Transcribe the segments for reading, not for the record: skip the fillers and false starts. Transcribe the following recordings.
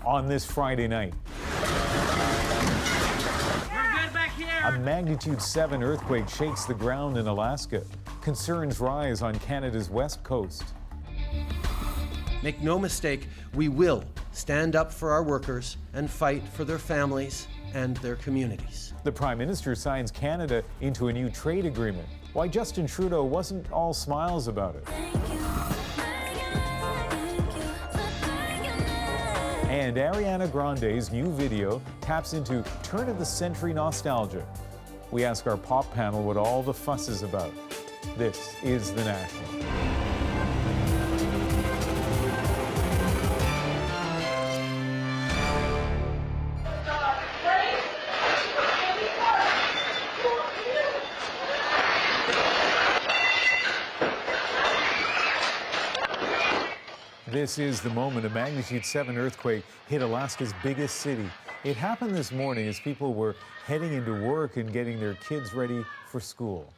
on this Friday night. We're good back here. A magnitude 7 earthquake shakes the ground in Alaska. Concerns rise on Canada's west coast. Make no mistake, we will stand up for our workers and fight for their families and their communities. The Prime Minister signs Canada into a new trade agreement. Why Justin Trudeau wasn't all smiles about it. And Ariana Grande's new video taps into turn-of-the-century nostalgia. We ask our pop panel what all the fuss is about. This is The National. This is the moment a magnitude 7 earthquake hit Alaska's biggest city. It happened this morning as people were heading into work and getting their kids ready for school.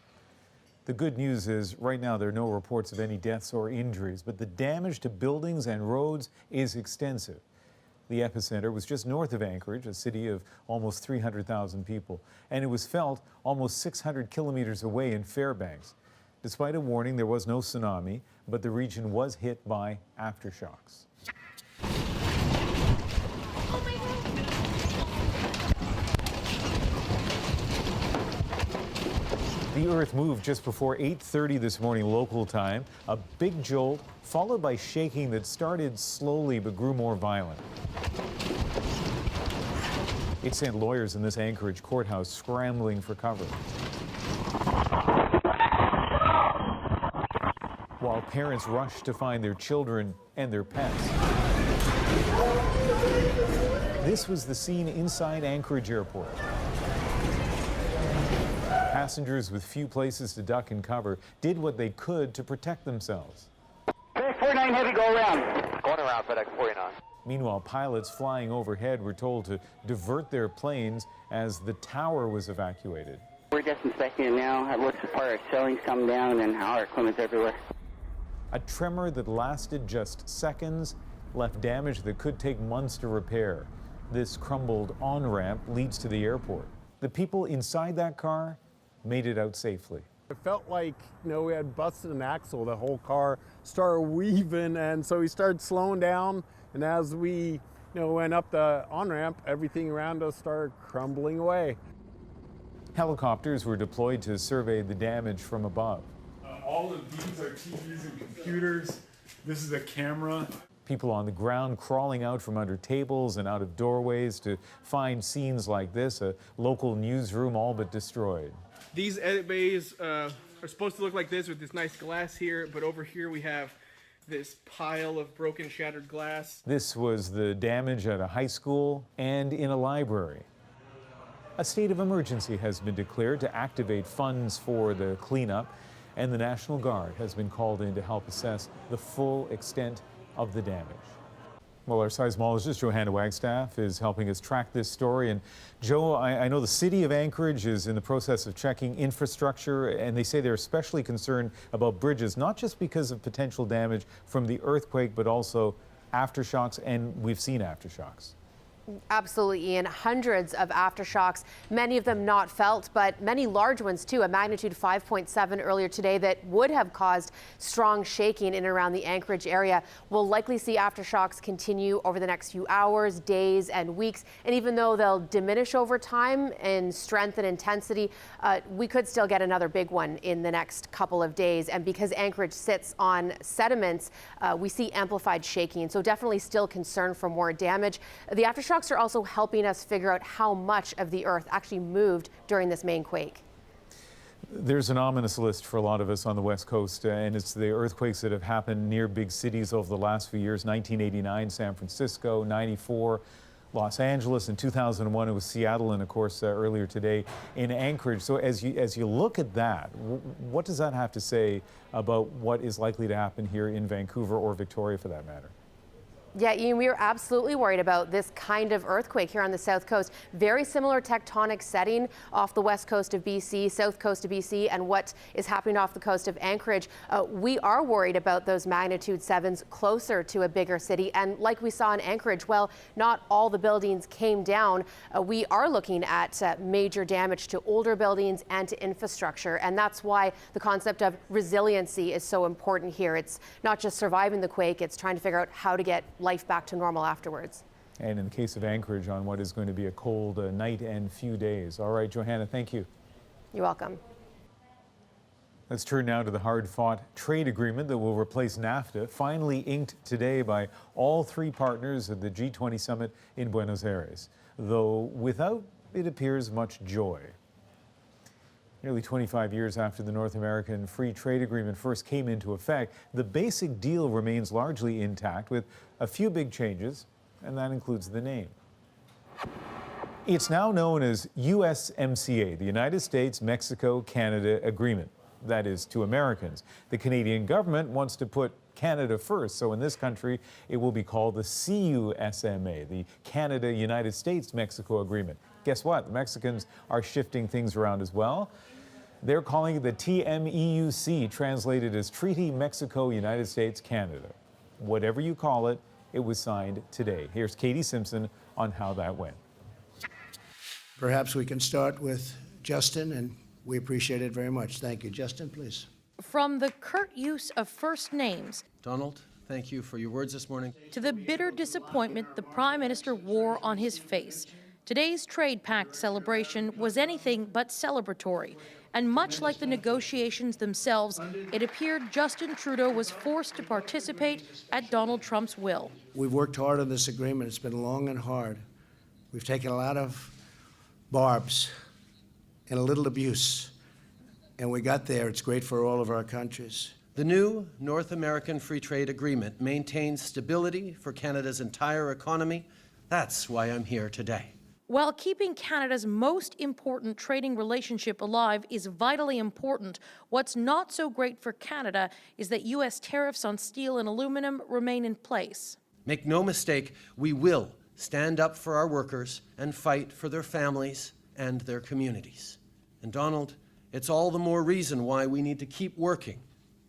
The good news is right now there are no reports of any deaths or injuries, but the damage to buildings and roads is extensive. The epicenter was just north of Anchorage, a city of almost 300,000 people, and it was felt almost 600 kilometers away in Fairbanks. Despite a warning, there was no tsunami, but the region was hit by aftershocks. The earth moved just before 8:30 this morning local time, a big jolt followed by shaking that started slowly but grew more violent. It sent lawyers in this Anchorage courthouse scrambling for cover, while parents rushed to find their children and their pets. This was the scene inside Anchorage Airport. Passengers with few places to duck and cover did what they could to protect themselves. FedEx 49 Heavy, go around. Going around FedEx 49. Meanwhile, pilots flying overhead were told to divert their planes as the tower was evacuated. We're just inspecting it now. It looks apart. Our ceilings come down and our equipment's everywhere. A tremor that lasted just seconds left damage that could take months to repair. This crumbled on-ramp leads to the airport. The people inside that car made it out safely. It felt like, we had busted an axle. The whole car started weaving, and so we started slowing down. And as we, went up the on-ramp, everything around us started crumbling away. Helicopters were deployed to survey the damage from above. All of these are TVs and computers. This is a camera. People on the ground crawling out from under tables and out of doorways to find scenes like this, a local newsroom all but destroyed. These edit bays are supposed to look like this with this nice glass here, but over here we have this pile of broken, shattered glass. This was the damage at a high school and in a library. A state of emergency has been declared to activate funds for the cleanup, and the National Guard has been called in to help assess the full extent of the damage. Well, our seismologist, Johanna Wagstaff, is helping us track this story. And Joe, I know the city of Anchorage is in the process of checking infrastructure, and they say they're especially concerned about bridges, not just because of potential damage from the earthquake, but also aftershocks, and we've seen aftershocks. Absolutely, Ian. Hundreds of aftershocks, many of them not felt, but many large ones too. A magnitude 5.7 earlier today that would have caused strong shaking in and around the Anchorage area. We'll likely see aftershocks continue over the next few hours, days, and weeks. And even though they'll diminish over time in strength and intensity, we could still get another big one in the next couple of days. And because Anchorage sits on sediments, we see amplified shaking. So definitely still concern for more damage. The aftershocks are also helping us figure out how much of the earth actually moved during this main quake. There's an ominous list for a lot of us on the West Coast, and it's the earthquakes that have happened near big cities over the last few years. 1989, San Francisco; 94, Los Angeles; in 2001, it was Seattle, and of course, earlier today in Anchorage. So as you look at that, what does that have to say about what is likely to happen here in Vancouver or Victoria, for that matter? Yeah, Ian, we are absolutely worried about this kind of earthquake here on the south coast. Very similar tectonic setting off the west coast of BC, south coast of BC, and what is happening off the coast of Anchorage. We are worried about those magnitude 7s closer to a bigger city. And like we saw in Anchorage, well, not all the buildings came down. We are looking at major damage to older buildings and to infrastructure. And that's why the concept of resiliency is so important here. It's not just surviving the quake, it's trying to figure out how to get life back to normal afterwards. And in the case of Anchorage, on what is going to be a cold night and few days. All right, Johanna, thank you. You're welcome. Let's turn now to the hard-fought trade agreement that will replace NAFTA, finally inked today by all three partners at the G20 summit in Buenos Aires, though without, it appears, much joy. Nearly 25 years after the North American Free Trade Agreement first came into effect, the basic deal remains largely intact with a few big changes, and that includes the name. It's now known as USMCA, the United States-Mexico-Canada Agreement. That is, to Americans. The Canadian government wants to put Canada first, so in this country, it will be called the CUSMA, the Canada-United States-Mexico Agreement. Guess what? The Mexicans are shifting things around as well. They're calling it the TMEUC, translated as Treaty Mexico-United States-Canada. Whatever you call it, it was signed today. Here's Katie Simpson on how that went. Perhaps we can start with Justin, and we appreciate it very much. Thank you. Justin, please. From the curt use of first names, Donald, thank you for your words this morning, to the bitter disappointment the Prime Minister wore on his face, today's trade pact celebration was anything but celebratory. And much like the negotiations themselves, it appeared Justin Trudeau was forced to participate at Donald Trump's will. We've worked hard on this agreement. It's been long and hard. We've taken a lot of barbs and a little abuse, and we got there. It's great for all of our countries. The new North American Free Trade Agreement maintains stability for Canada's entire economy. That's why I'm here today. While keeping Canada's most important trading relationship alive is vitally important, what's not so great for Canada is that U.S. tariffs on steel and aluminum remain in place. Make no mistake, we will stand up for our workers and fight for their families and their communities. And Donald, it's all the more reason why we need to keep working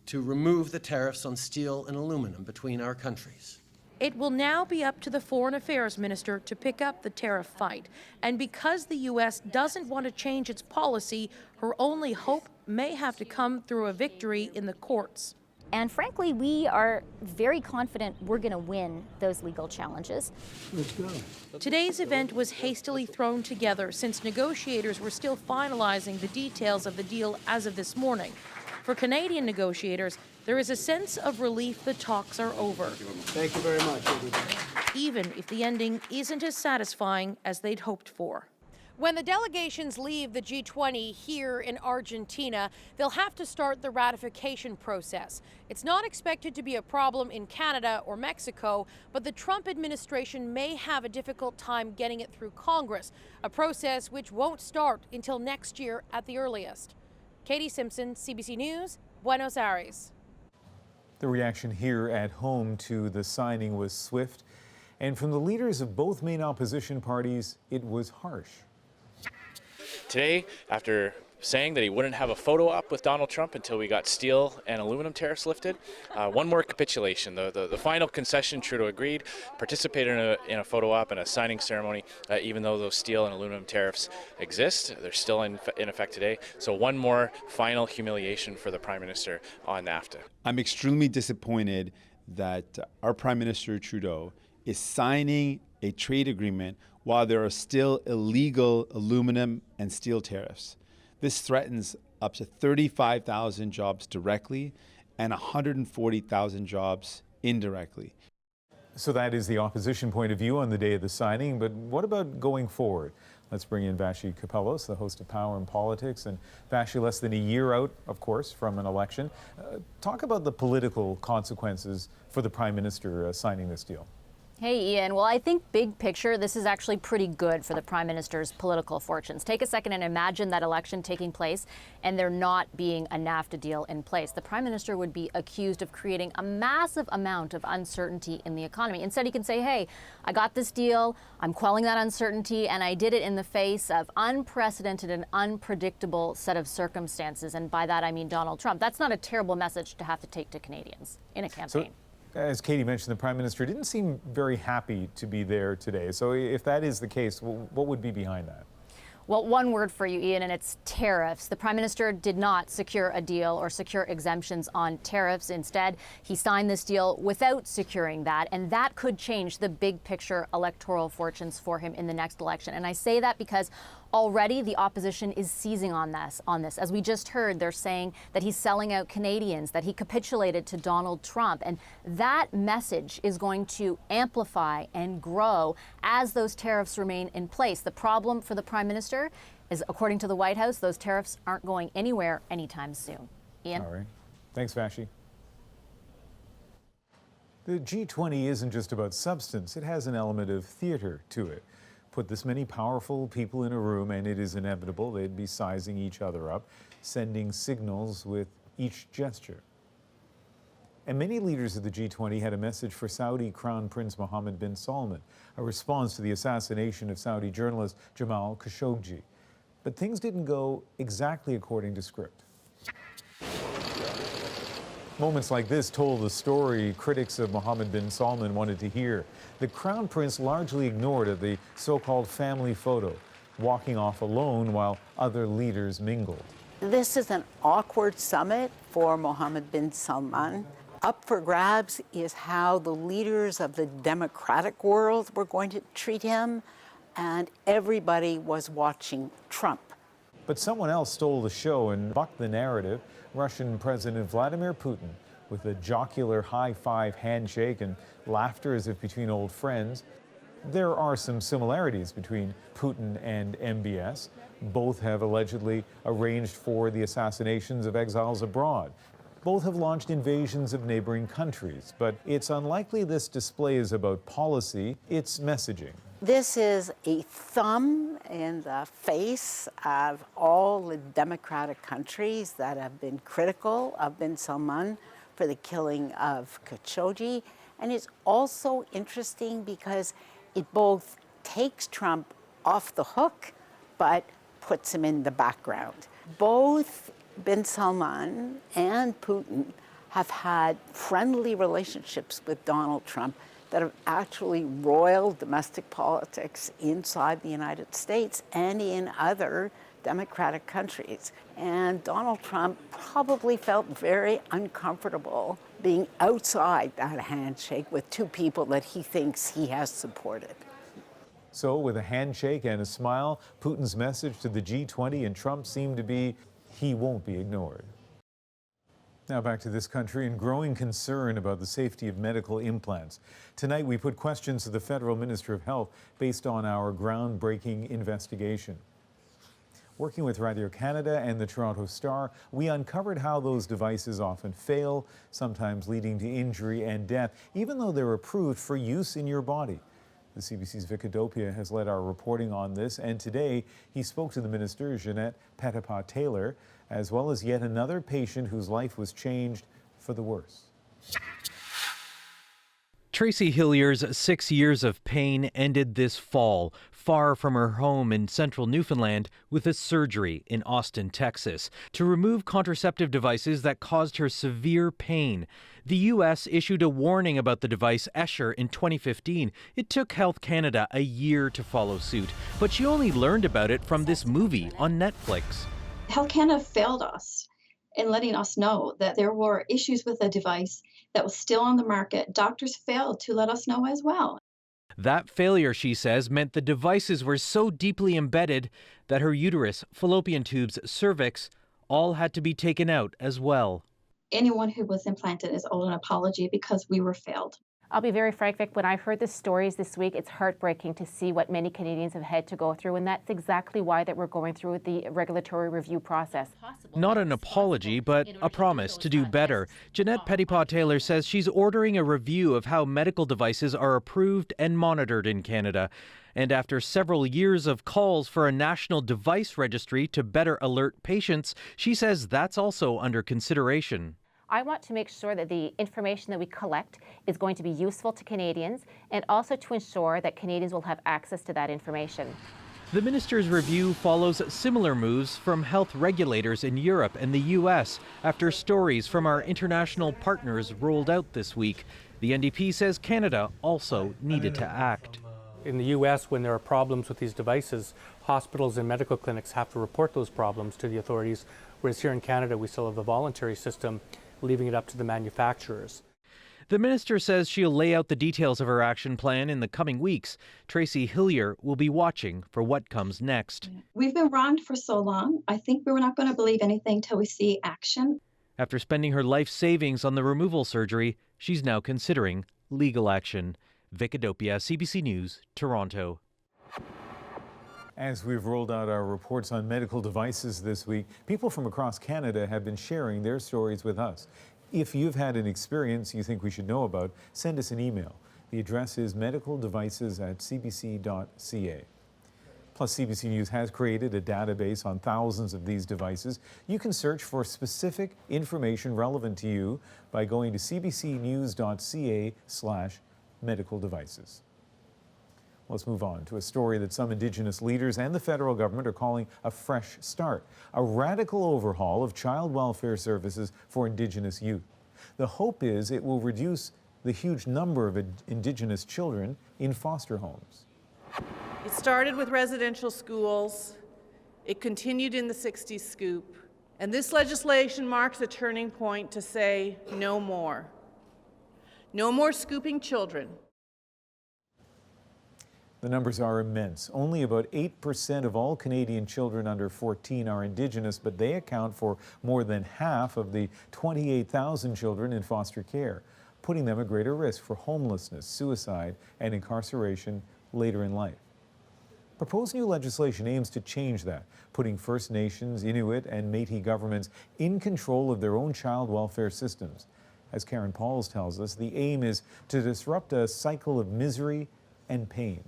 to remove the tariffs on steel and aluminum between our countries. It will now be up to the Foreign Affairs Minister to pick up the tariff fight. And because the U.S. doesn't want to change its policy, her only hope may have to come through a victory in the courts. And frankly, we are very confident we're going to win those legal challenges. Let's go. Today's event was hastily thrown together since negotiators were still finalizing the details of the deal as of this morning. For Canadian negotiators, there is a sense of relief the talks are over. Thank you very much, everybody. Even if the ending isn't as satisfying as they'd hoped for. When the delegations leave the G20 here in Argentina, they'll have to start the ratification process. It's not expected to be a problem in Canada or Mexico, but the Trump administration may have a difficult time getting it through Congress, a process which won't start until next year at the earliest. Katie Simpson, CBC News, Buenos Aires. The reaction here at home to the signing was swift, and from the leaders of both main opposition parties, it was harsh. Today, after saying that he wouldn't have a photo op with Donald Trump until we got steel and aluminum tariffs lifted, one more capitulation. The final concession, Trudeau agreed, participated in a photo op and a signing ceremony, even though those steel and aluminum tariffs exist. They're still in effect today. So one more final humiliation for the Prime Minister on NAFTA. I'm extremely disappointed that our Prime Minister Trudeau is signing a trade agreement while there are still illegal aluminum and steel tariffs. This threatens up to 35,000 jobs directly and 140,000 jobs indirectly. So that is the opposition point of view on the day of the signing, but what about going forward? Let's bring in Vassy Kapelos, the host of Power and Politics. And Vassy, less than a year out, of course, from an election. Talk about the political consequences for the Prime Minister signing this deal. Hey, Ian. Well, I think big picture, this is actually pretty good for the Prime Minister's political fortunes. Take a second and imagine that election taking place and there not being a NAFTA deal in place. The Prime Minister would be accused of creating a massive amount of uncertainty in the economy. Instead, he can say, hey, I got this deal, I'm quelling that uncertainty, and I did it in the face of unprecedented and unpredictable set of circumstances. And by that, I mean Donald Trump. That's not a terrible message to have to take to Canadians in a campaign. As Katie mentioned, the Prime Minister didn't seem very happy to be there today. So if that is the case, what would be behind that? Well, one word for you, Ian, and it's tariffs. The Prime Minister did not secure a deal or secure exemptions on tariffs. Instead, he signed this deal without securing that, and that could change the big picture electoral fortunes for him in the next election. And I say that because already the opposition is seizing on this. As we just heard, they're saying that he's selling out Canadians, that he capitulated to Donald Trump. And that message is going to amplify and grow as those tariffs remain in place. The problem for the Prime Minister is, according to the White House, those tariffs aren't going anywhere anytime soon. Ian? All right. Thanks, Vashi. The G20 isn't just about substance. It has an element of theater to it. Put this many powerful people in a room and it is inevitable they'd be sizing each other up, sending signals with each gesture. And many leaders of the G20 had a message for Saudi Crown Prince Mohammed bin Salman, a response to the assassination of Saudi journalist Jamal Khashoggi. But things didn't go exactly according to script. Moments like this told the story critics of Mohammed bin Salman wanted to hear. The Crown Prince largely ignored the so-called family photo, walking off alone while other leaders mingled. This is an awkward summit for Mohammed bin Salman. Up for grabs is how the leaders of the democratic world were going to treat him, and everybody was watching Trump. But someone else stole the show and bucked the narrative. Russian President Vladimir Putin, with a jocular high-five handshake and laughter as if between old friends. There are some similarities between Putin and MBS. Both have allegedly arranged for the assassinations of exiles abroad. Both have launched invasions of neighboring countries. But it's unlikely this display is about policy, it's messaging. This is a thumb in the face of all the democratic countries that have been critical of bin Salman for the killing of Khashoggi. And it's also interesting because it both takes Trump off the hook, but puts him in the background. Both bin Salman and Putin have had friendly relationships with Donald Trump that have actually roiled domestic politics inside the United States and in other democratic countries. And Donald Trump probably felt very uncomfortable being outside that handshake with two people that he thinks he has supported. So with a handshake and a smile, Putin's message to the G20 and Trump seemed to be, he won't be ignored. Now back to this country and growing concern about the safety of medical implants. Tonight we put questions to the Federal Minister of Health based on our groundbreaking investigation. Working with Radio-Canada and the Toronto Star, we uncovered how those devices often fail, sometimes leading to injury and death, even though they're approved for use in your body. The CBC's Vic Adopia has led our reporting on this, and today he spoke to the minister, Jeanette Petitpas-Taylor, as well as yet another patient whose life was changed for the worse. Tracy Hillier's 6 years of pain ended this fall, far from her home in central Newfoundland, with a surgery in Austin, Texas, to remove contraceptive devices that caused her severe pain. The U.S. issued a warning about the device Escher in 2015. It took Health Canada a year to follow suit, but she only learned about it from this movie on Netflix. Health Canada failed us in letting us know that there were issues with the device that was still on the market. Doctors failed to let us know as well. That failure, she says, meant the devices were so deeply embedded that her uterus, fallopian tubes, cervix, all had to be taken out as well. Anyone who was implanted is owed an apology because we were failed. I'll be very frank, Vic, when I heard the stories this week, it's heartbreaking to see what many Canadians have had to go through, and that's exactly why that we're going through the regulatory review process. Not an apology, but a promise to do better. Jeanette Petitpas-Taylor says she's ordering a review of how medical devices are approved and monitored in Canada. And after several years of calls for a national device registry to better alert patients, she says that's also under consideration. I want to make sure that the information that we collect is going to be useful to Canadians, and also to ensure that Canadians will have access to that information. The minister's review follows similar moves from health regulators in Europe and the U.S. after stories from our international partners rolled out this week. The NDP says Canada also needed to act. In the U.S., when there are problems with these devices, hospitals and medical clinics have to report those problems to the authorities, whereas here in Canada, we still have the voluntary system, leaving it up to the manufacturers. The minister says she'll lay out the details of her action plan in the coming weeks. Tracy Hillier will be watching for what comes next. We've been wronged for so long. I think we're not going to believe anything till we see action. After spending her life savings on the removal surgery, she's now considering legal action. Vic Adopia, CBC News, Toronto. As we've rolled out our reports on medical devices this week, people from across Canada have been sharing their stories with us. If you've had an experience you think we should know about, send us an email. The address is medicaldevices@cbc.ca. Plus, CBC News has created a database on thousands of these devices. You can search for specific information relevant to you by going to cbcnews.ca/medical devices. Let's move on to a story that some Indigenous leaders and the federal government are calling a fresh start, a radical overhaul of child welfare services for Indigenous youth. The hope is it will reduce the huge number of Indigenous children in foster homes. It started with residential schools, it continued in the 60s scoop, and this legislation marks a turning point to say no more. No more scooping children. The numbers are immense. Only about 8% of all Canadian children under 14 are Indigenous, but they account for more than half of the 28,000 children in foster care, putting them at greater risk for homelessness, suicide, and incarceration later in life. Proposed new legislation aims to change that, putting First Nations, Inuit, and Métis governments in control of their own child welfare systems. As Karen Pauls tells us, the aim is to disrupt a cycle of misery and pain.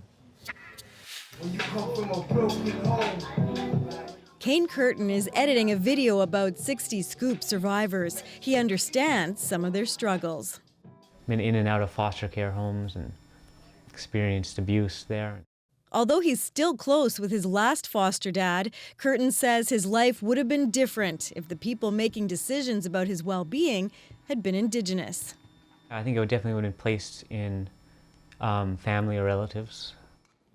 When you come from a broken home. Kane Curtin is editing a video about 60 Scoop survivors. He understands some of their struggles. Been in and out of foster care homes and experienced abuse there. Although he's still close with his last foster dad, Curtin says his life would have been different if the people making decisions about his well-being had been Indigenous. I think it definitely would have been placed in family or relatives.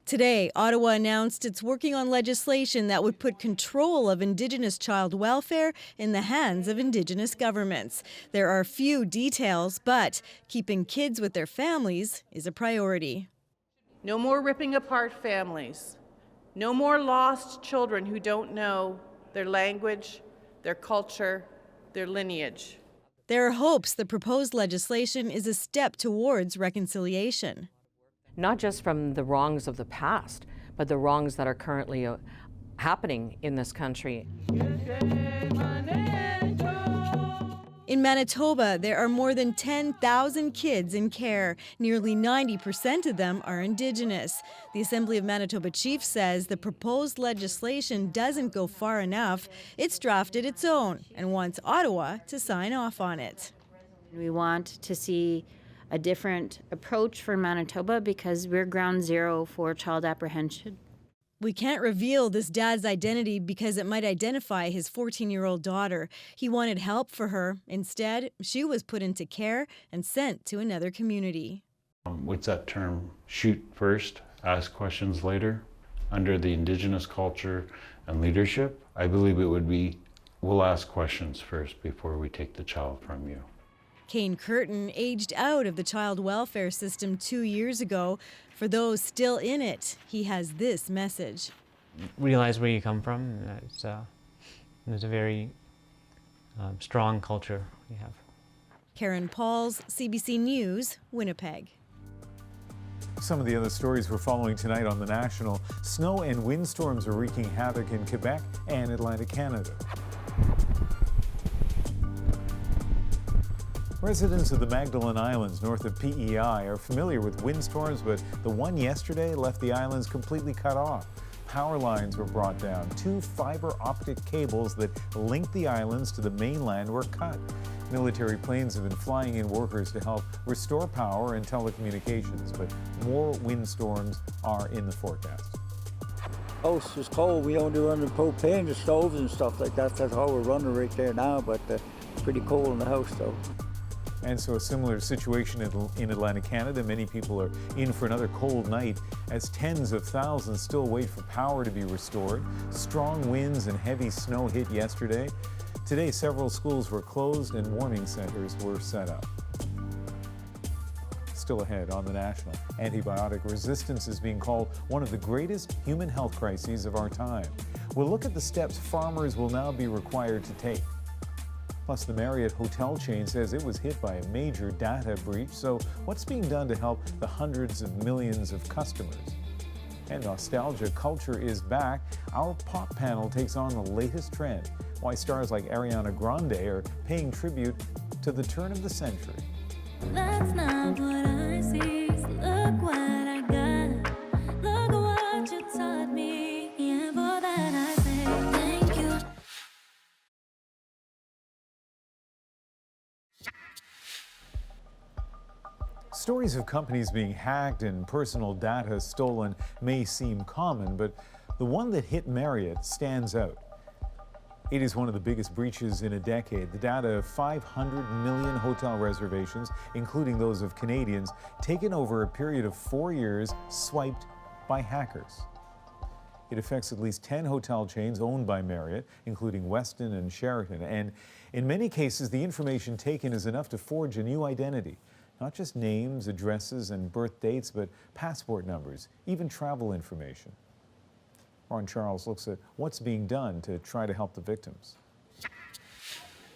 Today, Ottawa announced it's working on legislation that would put control of Indigenous child welfare in the hands of Indigenous governments. There are few details, but keeping kids with their families is a priority. No more ripping apart families. No more lost children who don't know their language, their culture, their lineage. There are hopes the proposed legislation is a step towards reconciliation. Not just from the wrongs of the past, but the wrongs that are currently happening in this country. In Manitoba, there are more than 10,000 kids in care. Nearly 90% of them are Indigenous. The Assembly of Manitoba Chief says the proposed legislation doesn't go far enough. It's drafted its own and wants Ottawa to sign off on it. We want to see a different approach for Manitoba because we're ground zero for child apprehension. We can't reveal this dad's identity because it might identify his 14-year-old daughter. He wanted help for her. Instead, she was put into care and sent to another community. What's that term? Shoot first, ask questions later. Under the Indigenous culture and leadership, I believe it would be, we'll ask questions first before we take the child from you. Kane Curtin aged out of the child welfare system 2 years ago. For those still in it, he has this message. Realize where you come from. There's a very strong culture we have. Karen Pauls, CBC News, Winnipeg. Some of the other stories we're following tonight on The National. Snow and windstorms are wreaking havoc in Quebec and Atlantic Canada. Residents of the Magdalen Islands north of PEI are familiar with windstorms, but the one yesterday left the islands completely cut off. Power lines were brought down. 2 fiber optic cables that linked the islands to the mainland were cut. Military planes have been flying in workers to help restore power and telecommunications, but more windstorms are in the forecast. House was cold. We only run the propane, the stoves and stuff like that. That's how we're running right there now, but it's pretty cold in the house though. And so a similar situation in Atlantic Canada. Many people are in for another cold night as tens of thousands still wait for power to be restored. Strong winds and heavy snow hit yesterday. Today, several schools were closed and warming centers were set up. Still ahead on The National, antibiotic resistance is being called one of the greatest human health crises of our time. We'll look at the steps farmers will now be required to take. Plus, the Marriott hotel chain says it was hit by a major data breach. So what's being done to help the hundreds of millions of customers? And nostalgia culture is back. Our pop panel takes on the latest trend. Why stars like Ariana Grande are paying tribute to the turn of the century. That's not what I see. Look what I got. Look what you taught me. Yeah, for that I say thank you. Stories of companies being hacked and personal data stolen may seem common, but the one that hit Marriott stands out. It is one of the biggest breaches in a decade. The data of 500 million hotel reservations, including those of Canadians, taken over a period of 4 years, swiped by hackers. It affects at least 10 hotel chains owned by Marriott, including Westin and Sheraton. And in many cases, the information taken is enough to forge a new identity. Not just names, addresses, and birth dates, but passport numbers, even travel information. Ron Charles looks at what's being done to try to help the victims.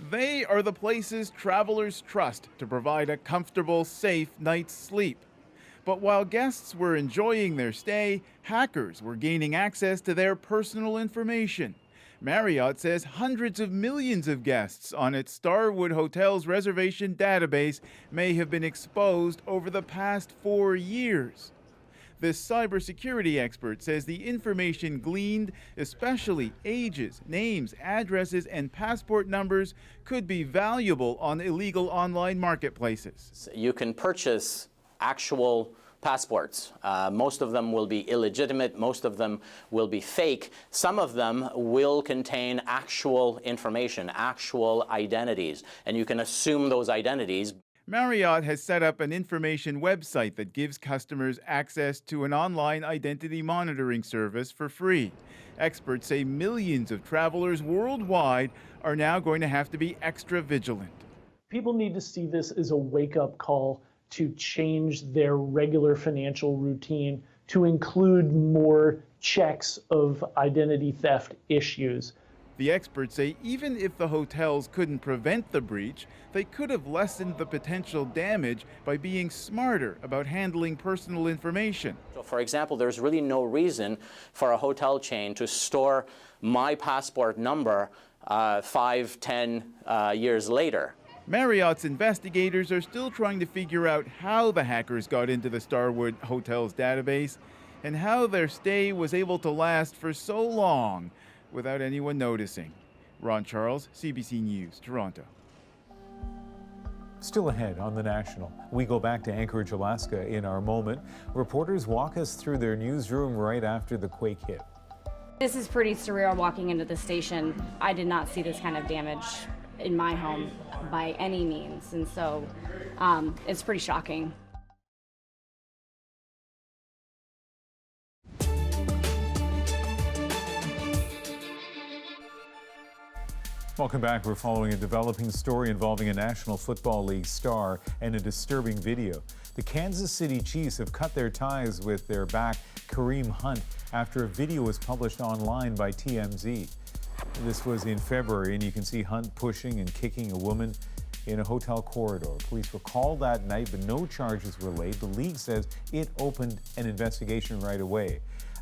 They are the places travelers trust to provide a comfortable, safe night's sleep. But while guests were enjoying their stay, hackers were gaining access to their personal information. Marriott says hundreds of millions of guests on its Starwood Hotels reservation database may have been exposed over the past 4 years. This cybersecurity expert says the information gleaned, especially ages, names, addresses, and passport numbers, could be valuable on illegal online marketplaces. You can purchase actual passports. Most of them will be illegitimate. Most of them will be fake. Some of them will contain actual information, actual identities, and you can assume those identities. Marriott has set up an information website that gives customers access to an online identity monitoring service for free. Experts say millions of travelers worldwide are now going to have to be extra vigilant. People need to see this as a wake-up call to change their regular financial routine to include more checks of identity theft issues. The experts say even if the hotels couldn't prevent the breach, they could have lessened the potential damage by being smarter about handling personal information. So for example, there's really no reason for a hotel chain to store my passport number 5-10 years later. Marriott's investigators are still trying to figure out how the hackers got into the Starwood Hotels database and how their stay was able to last for so long without anyone noticing. Ron Charles, CBC News, Toronto. Still ahead on The National, we go back to Anchorage, Alaska in our moment. Reporters walk us through their newsroom right after the quake hit. This is pretty surreal walking into the station. I did not see this kind of damage in my home by any means, and so it's pretty shocking. Welcome back. We're following a developing story involving a National Football League star and a disturbing video. The Kansas City Chiefs have cut their ties with their back Kareem Hunt after a video was published online by TMZ. This was in February, and you can see Hunt pushing and kicking a woman. in a hotel corridor. Police were called that night, but no charges were laid. The league says it opened an investigation right away.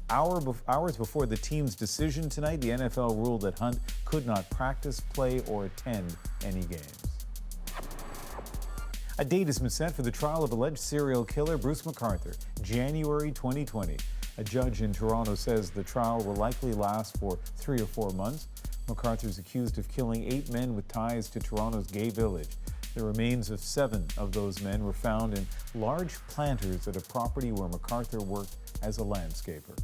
Hours before the team's decision tonight, the NFL ruled that Hunt could not practice, play, or attend any games. A date has been set for the trial of alleged serial killer Bruce McArthur, January 2020. A judge in Toronto says the trial will likely last for 3 or 4 months. McArthur is accused of killing 8 men with ties to Toronto's gay village. The remains of 7 of those men were found in large planters at a property where McArthur worked as a landscaper.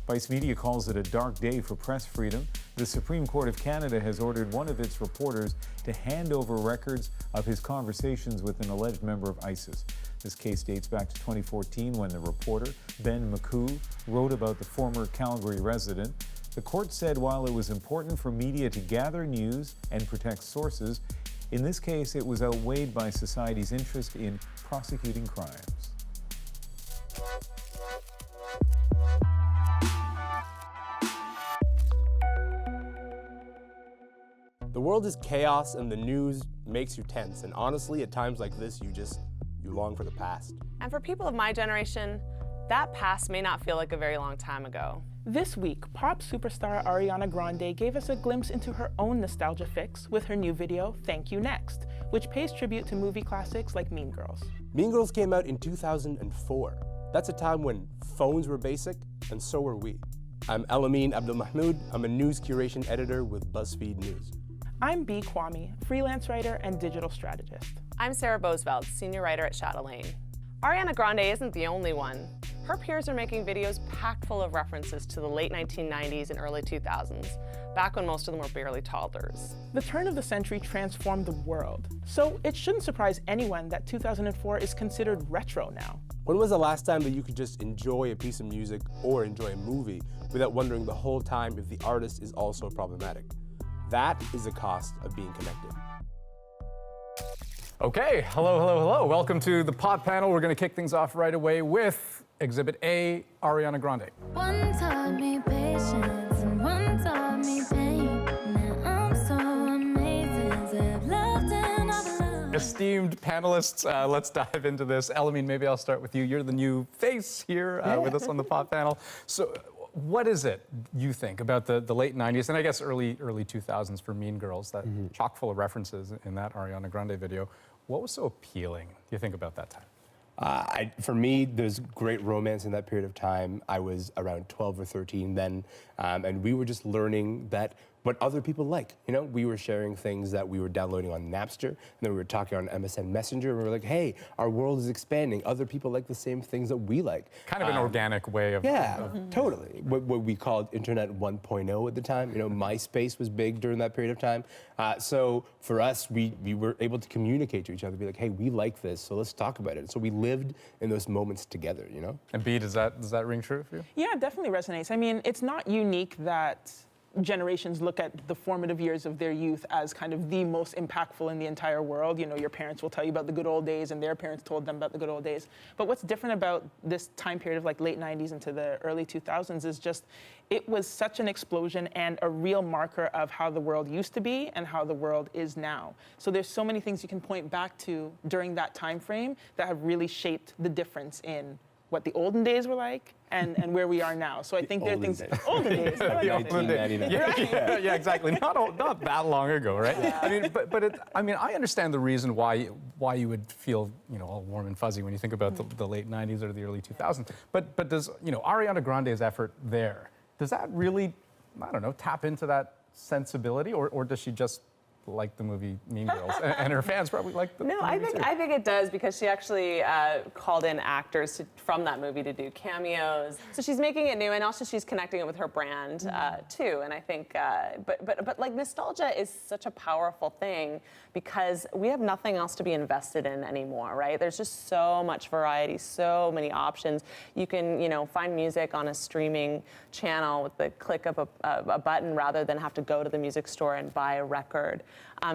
Vice Media calls it a dark day for press freedom. The Supreme Court of Canada has ordered one of its reporters to hand over records of his conversations with an alleged member of ISIS. This case dates back to 2014 when the reporter, Ben McCoo, wrote about the former Calgary resident. The court said while it was important for media to gather news and protect sources, in this case it was outweighed by society's interest in prosecuting crimes. The world is chaos and the news makes you tense. And honestly, at times like this, you long for the past. And for people of my generation, that past may not feel like a very long time ago. This week, pop superstar Ariana Grande gave us a glimpse into her own nostalgia fix with her new video, Thank You Next, which pays tribute to movie classics like Mean Girls. Mean Girls came out in 2004. That's a time when phones were basic, and so were we. I'm Elamin Abdelmahmoud. I'm a news curation editor with BuzzFeed News. I'm B. Kwame, freelance writer and digital strategist. I'm Sarah Bosveld, senior writer at Chatelaine. Ariana Grande isn't the only one. Her peers are making videos packed full of references to the late 1990s and early 2000s, back when most of them were barely toddlers. The turn of the century transformed the world, so it shouldn't surprise anyone that 2004 is considered retro now. When was the last time that you could just enjoy a piece of music or enjoy a movie without wondering the whole time if the artist is also problematic? That is the cost of being connected. Okay, hello. Welcome to the Pop Panel. We're going to kick things off right away with Exhibit A, Ariana Grande. One taught me patience and one taught me pain. Now I'm so amazing. I've loved and I've loved. Esteemed panelists, let's dive into this. Elamin, maybe I'll start with you. You're the new face here with us on the Pop Panel. So, what is it you think about the late 90s and I guess early 2000s for Mean Girls, that chock full of references in that Ariana Grande video? What was so appealing, do you think, about that time? For me, there's great romance in that period of time. I was around 12 or 13 then, and we were just learning that what other people like. You know, we were sharing things that we were downloading on Napster, and then we were talking on MSN Messenger, and we were like, hey, our world is expanding. Other people like the same things that we like. Kind of an organic way of... Totally. What we called Internet 1.0 at the time. You know, MySpace was big during that period of time. So for us, we were able to communicate to each other, be like, hey, we like this, so let's talk about it. So we lived in those moments together, you know? And B, does that ring true for you? Yeah, it definitely resonates. I mean, it's not unique that generations look at the formative years of their youth as kind of the most impactful in the entire world. You know, your parents will tell you about the good old days and their parents told them about the good old days. But what's different about this time period of like late 90s into the early 2000s is just, it was such an explosion and a real marker of how the world used to be and how the world is now. So there's so many things you can point back to during that time frame that have really shaped the difference in what the olden days were like and where we are now. So I think there are things... Olden days. Yeah, exactly. Not that long ago, right? Yeah. I mean, I understand the reason why you would feel, you know, all warm and fuzzy when you think about the late 90s or the early 2000s. But does, you know, Ariana Grande's effort there, does that really, I don't know, tap into that sensibility, or does she just like the movie Mean Girls, and her fans probably like the movie I think it does, because she actually called in actors from that movie to do cameos. So she's making it new, and also she's connecting it with her brand too. And I think, but like nostalgia is such a powerful thing because we have nothing else to be invested in anymore, right? There's just so much variety, so many options. You can, you know, find music on a streaming channel with the click of a button rather than have to go to the music store and buy a record.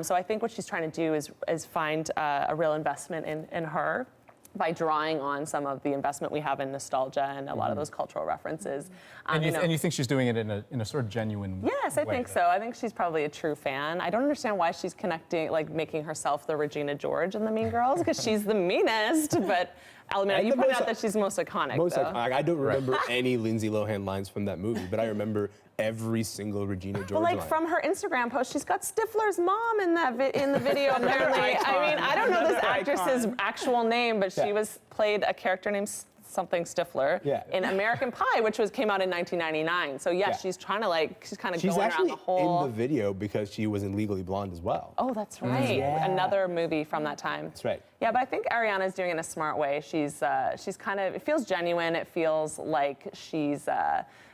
So I think what she's trying to do is find a real investment in her by drawing on some of the investment we have in nostalgia and a lot of those cultural references. And you think she's doing it in a sort of genuine way? Yes, I think so. I think she's probably a true fan. I don't understand why she's connecting, like making herself the Regina George in the Mean Girls, because she's the meanest, but Alameda, you point out that she's most iconic, Most though. iconic. I don't remember any Lindsay Lohan lines from that movie, but I remember every single Regina George But like line. from her Instagram post, she's got Stifler's mom in in the video. Apparently, I mean, I don't know this actress's actual name, but she played a character named something Stifler in American Pie, which came out in 1999. So yes, she's trying to she's kind of going around the whole. In the video because she was in Legally Blonde as well. Oh, that's right. Another movie from that time. That's right. Yeah, but I think Ariana's doing it in a smart way. She's kind of, it feels genuine. It feels like she's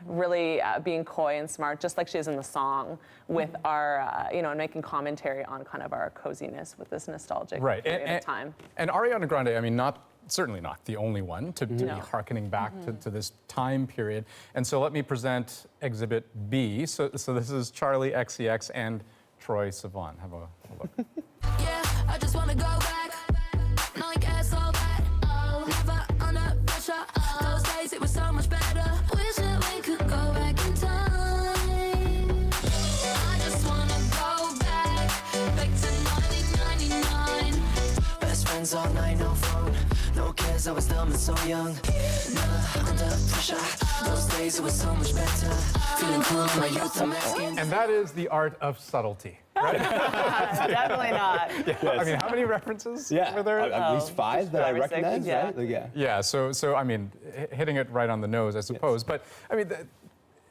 really being coy and smart, just like she is in the song with our, and making commentary on kind of our coziness with this nostalgic period of time. And Ariana Grande, I mean, certainly not the only one to be hearkening back to this time period. And so let me present Exhibit B. So this is Charlie XCX and Troye Sivan. Have a look. Yeah, I just wanna go back. Not like ass all that. Oh, never under pressure. Those days it was so much better. Wish that we could go back in time. I just wanna go back to 1999. Best friends all night, no phone. No cares, I was dumb and so young. Never under pressure. Those days it was so much better. Feeling cool in my youth, I'm asking. And that is the art of subtlety. Right? Definitely not. I mean, how many references were there? At least 5 that I recognize, right? Yeah, so I mean, hitting it right on the nose, I suppose. But I mean,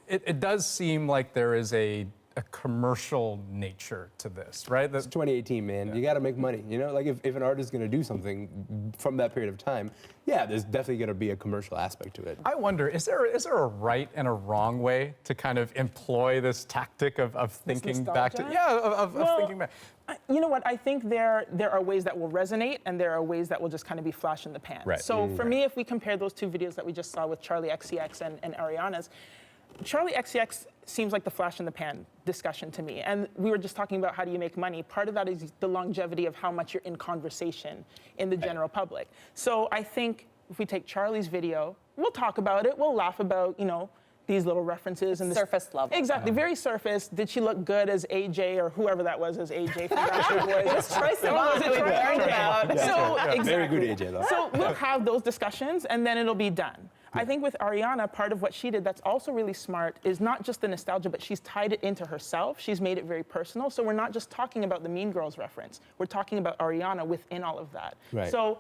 it does seem like there is a commercial nature to this, right? It's 2018, man. You got to make money. You know, like if an artist is going to do something from that period of time, there's definitely going to be a commercial aspect to it. I wonder, is there a right and a wrong way to kind of employ this tactic of thinking back to of thinking back? You know what? I think there are ways that will resonate, and there are ways that will just kind of be flash in the pan. Right. So for me, if we compare those two videos that we just saw with Charlie XCX and Ariana's, Charlie XCX seems like the flash in the pan discussion to me. And we were just talking about how do you make money. Part of that is the longevity of how much you're in conversation in the general public. So I think if we take Charlie's video, we'll talk about it. We'll laugh about, these little references. And surface level. Exactly, very surface. Did she look good as AJ or whoever that was as AJ from Backstreet Boys? It was Troye Sivan that we learned about. So, exactly. Very good AJ, though. So we'll have those discussions, and then it'll be done. I think with Ariana, part of what she did that's also really smart is not just the nostalgia, but she's tied it into herself. She's made it very personal. So we're not just talking about the Mean Girls reference. We're talking about Ariana within all of that. Right. So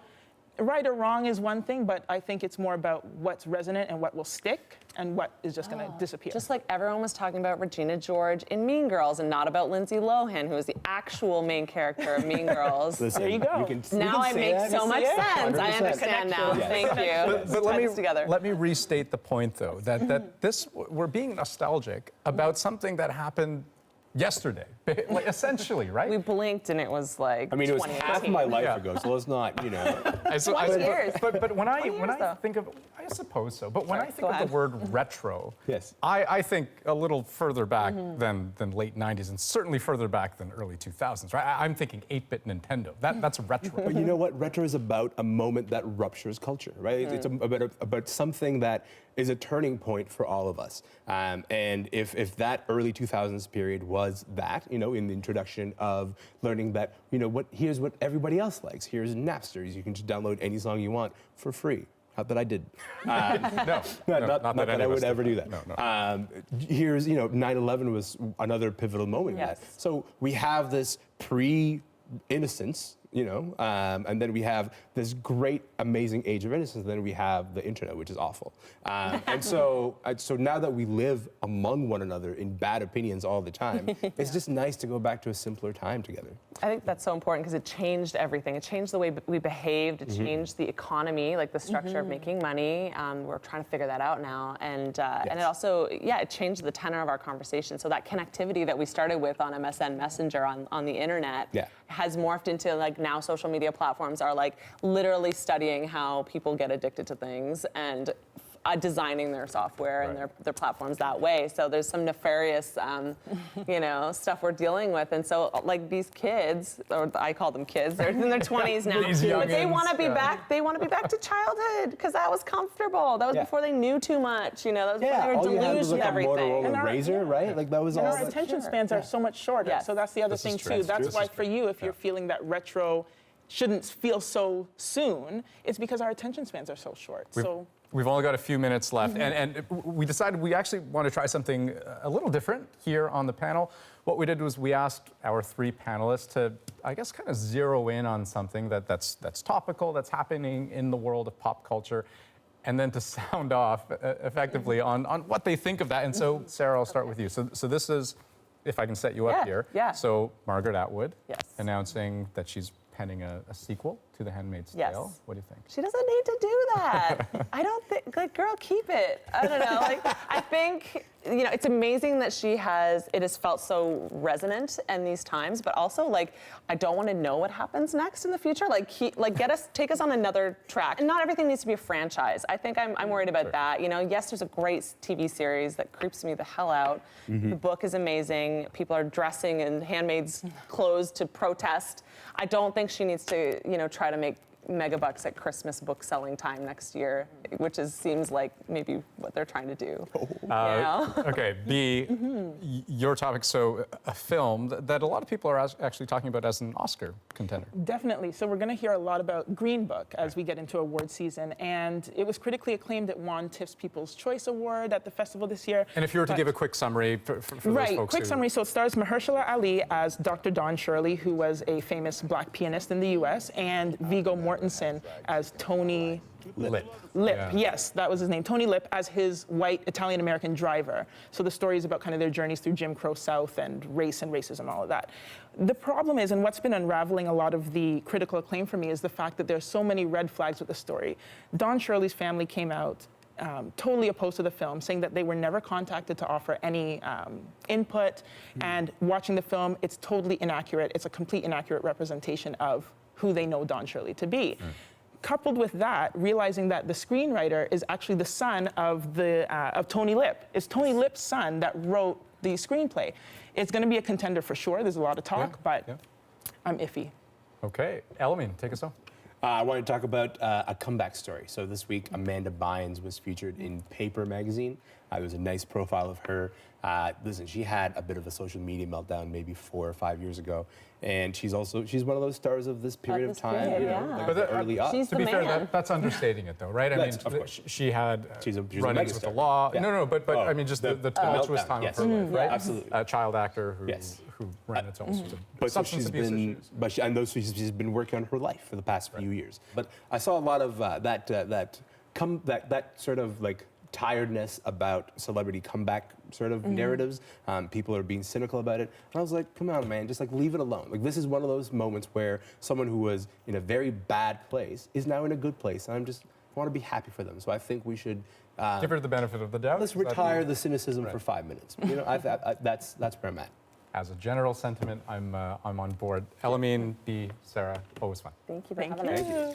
right or wrong is one thing, but I think it's more about what's resonant and what will stick and what is just going to disappear. Just like everyone was talking about Regina George in Mean Girls and not about Lindsay Lohan, who is the actual main character of Mean Girls. Listen, there you go. Now it makes so much sense. 100%. I understand now. Yes. Thank you. But together. let me restate the point, though, that this we're being nostalgic about something that happened yesterday, like, essentially, right? We blinked and it was like. I mean, it was half my life ago, so let's not, 20 years. But when I though. think of, I suppose so. But when Sorry, I think go of ahead. the word retro, yes, I think a little further back than late '90s, and certainly further back than early 2000s. Right? I'm thinking 8-bit Nintendo. That's retro. But you know what? Retro is about a moment that ruptures culture, right? It's about something that is a turning point for all of us. And if that early 2000s period was that, in the introduction of learning that, here's what everybody else likes. Here's Napster. You can just download any song you want for free. Not that I did. No, not that I would ever do that. No. Here's, 9/11 was another pivotal moment in that. So we have this pre-innocence, and then we have this great, amazing age of innocence, and then we have the internet, which is awful. And so now that we live among one another in bad opinions all the time, it's just nice to go back to a simpler time together. I think that's so important because it changed everything. It changed the way we behaved. It changed the economy, like the structure of making money. We're trying to figure that out now. And it also, it changed the tenor of our conversation. So that connectivity that we started with on MSN Messenger on the internet has morphed into now social media platforms are literally studying how people get addicted to things and designing their software and their platforms that way. So there's some nefarious, stuff we're dealing with. And so like these kids, or I call them kids, they're in their 20s now, but they want to be back. They want to be back to childhood because that was comfortable. That was before they knew too much. That was before they were deluged with everything. And razor, right? Like that was all. Our attention spans are so much shorter. So that's the other thing too. That's why for you, if you're feeling that retro shouldn't feel so soon, it's because our attention spans are so short. We've only got a few minutes left, and we decided we actually want to try something a little different here on the panel. What we did was we asked our 3 panelists to, I guess, kind of zero in on something that's topical, that's happening in the world of pop culture, and then to sound off effectively on what they think of that. And so, Sarah, I'll start with you. So this is, if I can set you up here. So Margaret Atwood announcing that she's penning a sequel to The Handmaid's Tale. What do you think? She doesn't need to do that. I don't think, girl, keep it. I don't know. I think, it's amazing that it has felt so resonant in these times, but also, I don't want to know what happens next in the future. Take us on another track. And not everything needs to be a franchise. I think I'm worried about that. Yes, there's a great TV series that creeps me the hell out. The book is amazing. People are dressing in handmaids' clothes to protest. I don't think she needs to, try to make megabucks at Christmas book selling time next year, which seems like maybe what they're trying to do. Okay, B, your topic, so a film that a lot of people are actually talking about as an Oscar contender. Definitely. So we're going to hear a lot about Green Book as we get into award season, and it was critically acclaimed. It won TIFF's People's Choice Award at the festival this year. And if you were to give a quick summary for those folks Right, quick summary. So it stars Mahershala Ali as Dr. Don Shirley, who was a famous black pianist in the U.S., and Viggo Mortensen as Tony Lip. Yes, that was his name. Tony Lip as his white Italian-American driver. So the story is about kind of their journeys through Jim Crow South and race and racism, all of that. The problem is, and what's been unraveling a lot of the critical acclaim for me, is the fact that there's so many red flags with the story. Don Shirley's family came out totally opposed to the film, saying that they were never contacted to offer any input, and watching the film, it's totally inaccurate. It's a complete inaccurate representation of who they know Don Shirley to be. Coupled with that, realizing that the screenwriter is actually the son of Tony Lip. It's Tony Lip's son that wrote the screenplay. It's going to be a contender for sure. There's a lot of talk, but I'm iffy. Okay, Elamine, take us home. I want to talk about a comeback story. So this week, Amanda Bynes was featured in Paper magazine. There was a nice profile of her. Listen, she had a bit of a social media meltdown maybe 4 or 5 years ago. And she's one of those stars of this period of time. But the early up. To be fair, that's understating it though, right? I mean, of course. she had she's run-ins with the law. No, but I mean, just the tumultuous time of her life, right? Absolutely. A child actor who ran into all sorts of substance abuse issues. But she's been working on her life for the past few years. But I saw a lot of that sort of like tiredness about celebrity comeback sort of narratives. People are being cynical about it. And I was like, come on, man, just leave it alone. This is one of those moments where someone who was in a very bad place is now in a good place. And I want to be happy for them. So I think we should give her the benefit of the doubt. Let's retire the cynicism for 5 minutes. That's where I'm at. As a general sentiment, I'm on board. Elamine, B, Sarah, always fun. Thank you for having us. Thank you.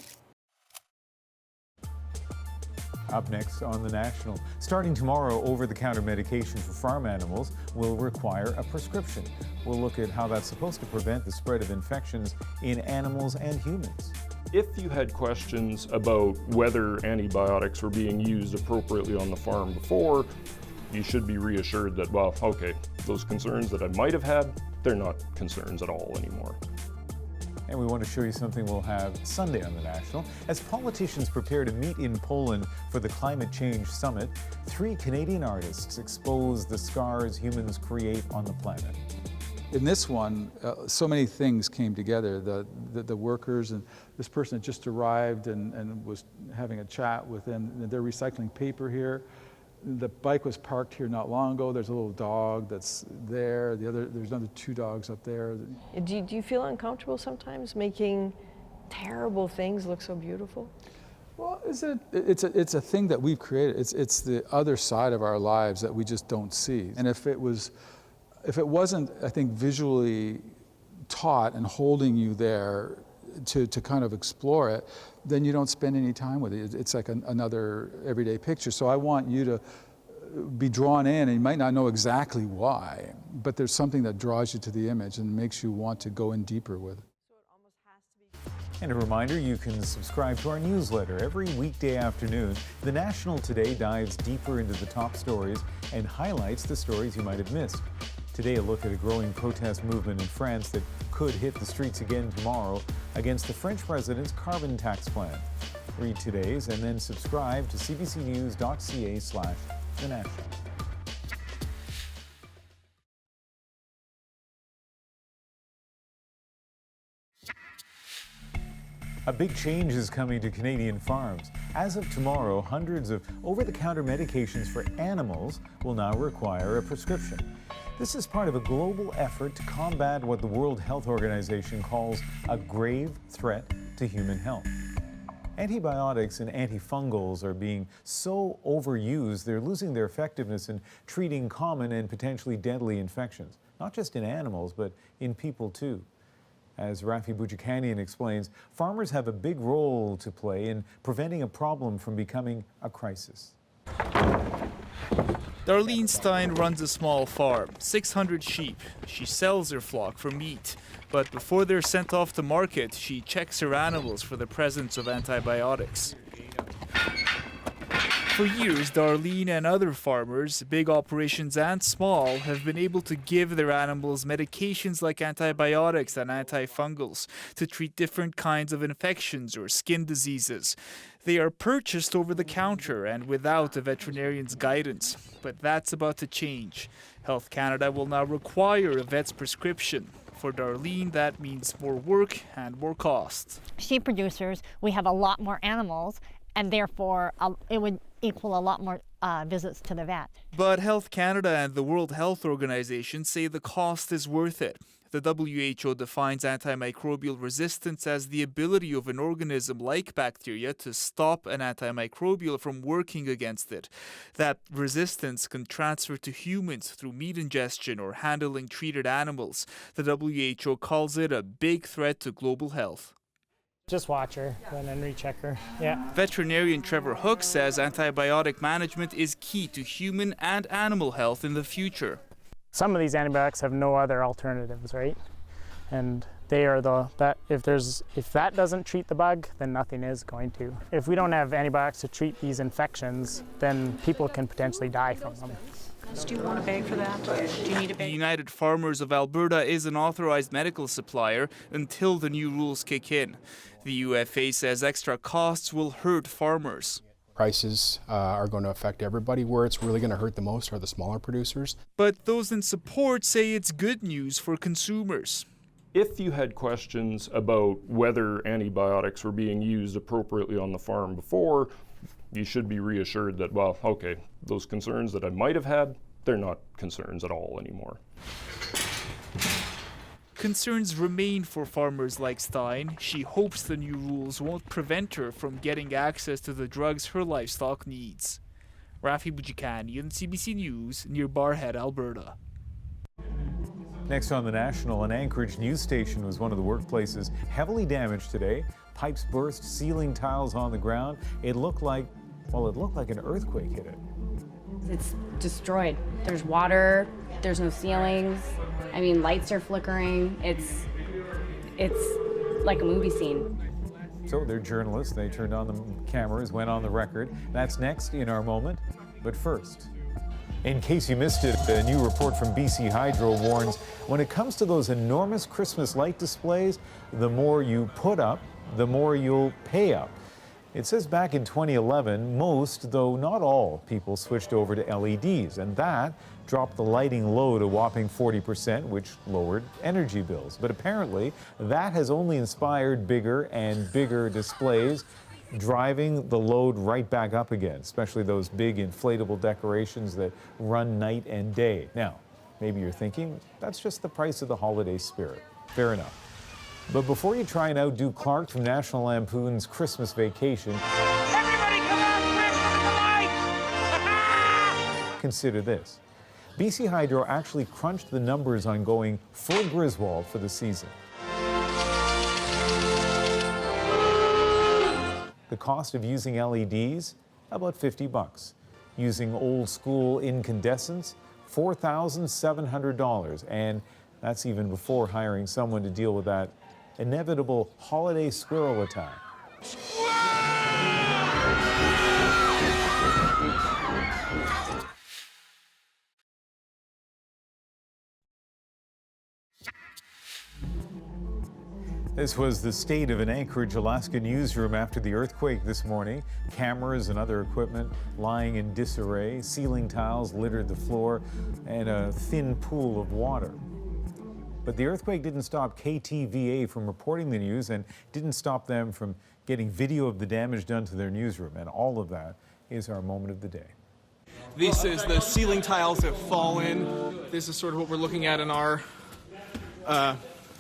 Up next on The National, starting tomorrow, over-the-counter medication for farm animals will require a prescription. We'll look at how that's supposed to prevent the spread of infections in animals and humans. If you had questions about whether antibiotics were being used appropriately on the farm before, you should be reassured that, well, okay, those concerns that I might have had, they're not concerns at all anymore. And we want to show you something we'll have Sunday on The National. As politicians prepare to meet in Poland for the Climate Change Summit, 3 Canadian artists expose the scars humans create on the planet. In this one, so many things came together. The workers and this person had just arrived and was having a chat with them. They're recycling paper here. The bike was parked here not long ago. There's a little dog that's there. There's another 2 dogs up there. Do you feel uncomfortable sometimes making terrible things look so beautiful? Well, it's a thing that we've created. It's the other side of our lives that we just don't see. And if it wasn't, I think, visually taught and holding you there to kind of explore it, then you don't spend any time with it. It's like another everyday picture. So I want you to be drawn in, and you might not know exactly why, but there's something that draws you to the image and makes you want to go in deeper with it. And a reminder, you can subscribe to our newsletter every weekday afternoon. The National Today dives deeper into the top stories and highlights the stories you might have missed. Today, a look at a growing protest movement in France that could hit the streets again tomorrow against the French president's carbon tax plan. Read today's and then subscribe to cbcnews.ca/The National. A big change is coming to Canadian farms. As of tomorrow, hundreds of over-the-counter medications for animals will now require a prescription. This is part of a global effort to combat what the World Health Organization calls a grave threat to human health. Antibiotics and antifungals are being so overused, they're losing their effectiveness in treating common and potentially deadly infections, not just in animals, but in people too. As Rafi Boudjikanian explains, farmers have a big role to play in preventing a problem from becoming a crisis. Darlene Stein runs a small farm, 600 sheep. She sells her flock for meat. But before they're sent off to market, she checks her animals for the presence of antibiotics. For years, Darlene and other farmers, big operations and small, have been able to give their animals medications like antibiotics and antifungals to treat different kinds of infections or skin diseases. They are purchased over the counter and without a veterinarian's guidance. But that's about to change. Health Canada will now require a vet's prescription. For Darlene, that means more work and more cost. Sheep producers, we have a lot more animals, and therefore it would equal a lot more visits to the vet. But Health Canada and the World Health Organization say the cost is worth it. The WHO defines antimicrobial resistance as the ability of an organism like bacteria to stop an antimicrobial from working against it. That resistance can transfer to humans through meat ingestion or handling treated animals. The WHO calls it a big threat to global health. Just watch her and then recheck her. Yeah. Veterinarian Trevor Hook says antibiotic management is key to human and animal health in the future. Some of these antibiotics have no other alternatives, right? And they are if that doesn't treat the bug, then nothing is going to. If we don't have antibiotics to treat these infections, then people can potentially die from them. Do you want a bag for that? Or do you need a The bag? United Farmers of Alberta is an authorized medical supplier until the new rules kick in. The UFA says extra costs will hurt farmers. Prices are going to affect everybody. Where it's really going to hurt the most are the smaller producers. But those in support say it's good news for consumers. If you had questions about whether antibiotics were being used appropriately on the farm before, you should be reassured that, well, okay, those concerns that I might have had, they're not concerns at all anymore. Concerns remain for farmers like Stein. She hopes the new rules won't prevent her from getting access to the drugs her livestock needs. Rafi Boudjikanian, CBC News, near Barhead, Alberta. Next on The National, an Anchorage news station was one of the workplaces heavily damaged today. Pipes burst, ceiling tiles on the ground. It looked like an earthquake hit it. It's destroyed. There's water, there's no ceilings. I mean, lights are flickering. It's like a movie scene. So they're journalists. They turned on the cameras, went on the record. That's next in our moment. But first, in case you missed it, a new report from BC Hydro warns when it comes to those enormous Christmas light displays, the more you put up, the more you'll pay up. It says back in 2011, most, though not all, people switched over to LEDs, and that dropped the lighting load a whopping 40%, which lowered energy bills. But apparently, that has only inspired bigger and bigger displays, driving the load right back up again, especially those big inflatable decorations that run night and day. Now, maybe you're thinking, that's just the price of the holiday spirit. Fair enough. But before you try and outdo Clark from National Lampoon's Christmas Vacation, everybody come on, Christmas lights! Consider this. BC Hydro actually crunched the numbers on going full Griswold for the season. The cost of using LEDs, about $50. Using old school incandescents, $4,700. And that's even before hiring someone to deal with that inevitable holiday squirrel attack. This was the state of an Anchorage, Alaska newsroom after the earthquake this morning. Cameras and other equipment lying in disarray, ceiling tiles littered the floor, and a thin pool of water. But the earthquake didn't stop KTVA from reporting the news and didn't stop them from getting video of the damage done to their newsroom. And all of that is our moment of the day. This is the ceiling tiles have fallen. This is sort of what we're looking at in our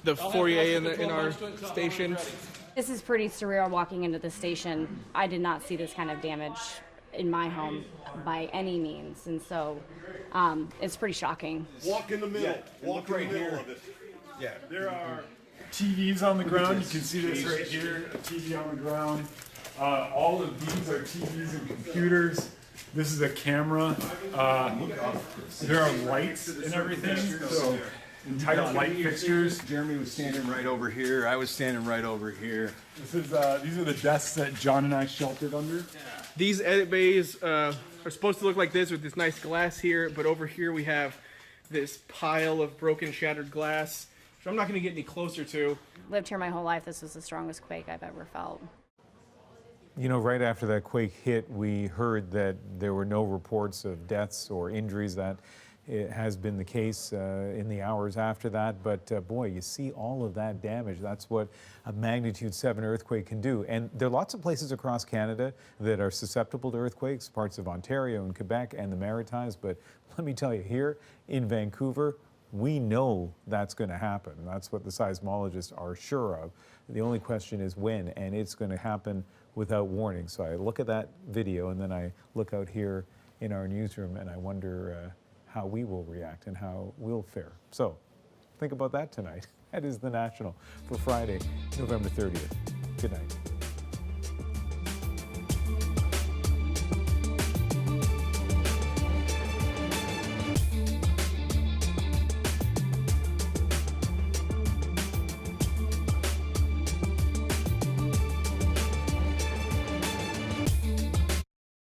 the foyer in our station. This is pretty surreal walking into the station. I did not see this kind of damage in my home by any means, and so it's pretty shocking. Walk in the middle. Yeah, walk right in the middle of it. Yeah. There are TVs on the ground. You can see this right here, a TV on the ground. All of these are TVs and computers. This is a camera. There are lights and everything. So entire light fixtures. Jeremy was standing right over here. I was standing right over here. This is these are the desks that John and I sheltered under. These edit bays are supposed to look like this with this nice glass here, but over here we have this pile of broken, shattered glass, which I'm not going to get any closer to. Lived here my whole life. This was the strongest quake I've ever felt. You know, right after that quake hit, we heard that there were no reports of deaths or injuries. That it has been the case in the hours after that. But boy, you see all of that damage. That's what a magnitude 7 earthquake can do. And there are lots of places across Canada that are susceptible to earthquakes, parts of Ontario and Quebec and the Maritimes. But let me tell you, here in Vancouver, we know that's going to happen. That's what the seismologists are sure of. The only question is when, and it's going to happen without warning. So I look at that video and then I look out here in our newsroom and I wonder how we will react and how we'll fare. So think about that tonight. That is The National for Friday, November 30th. Good night.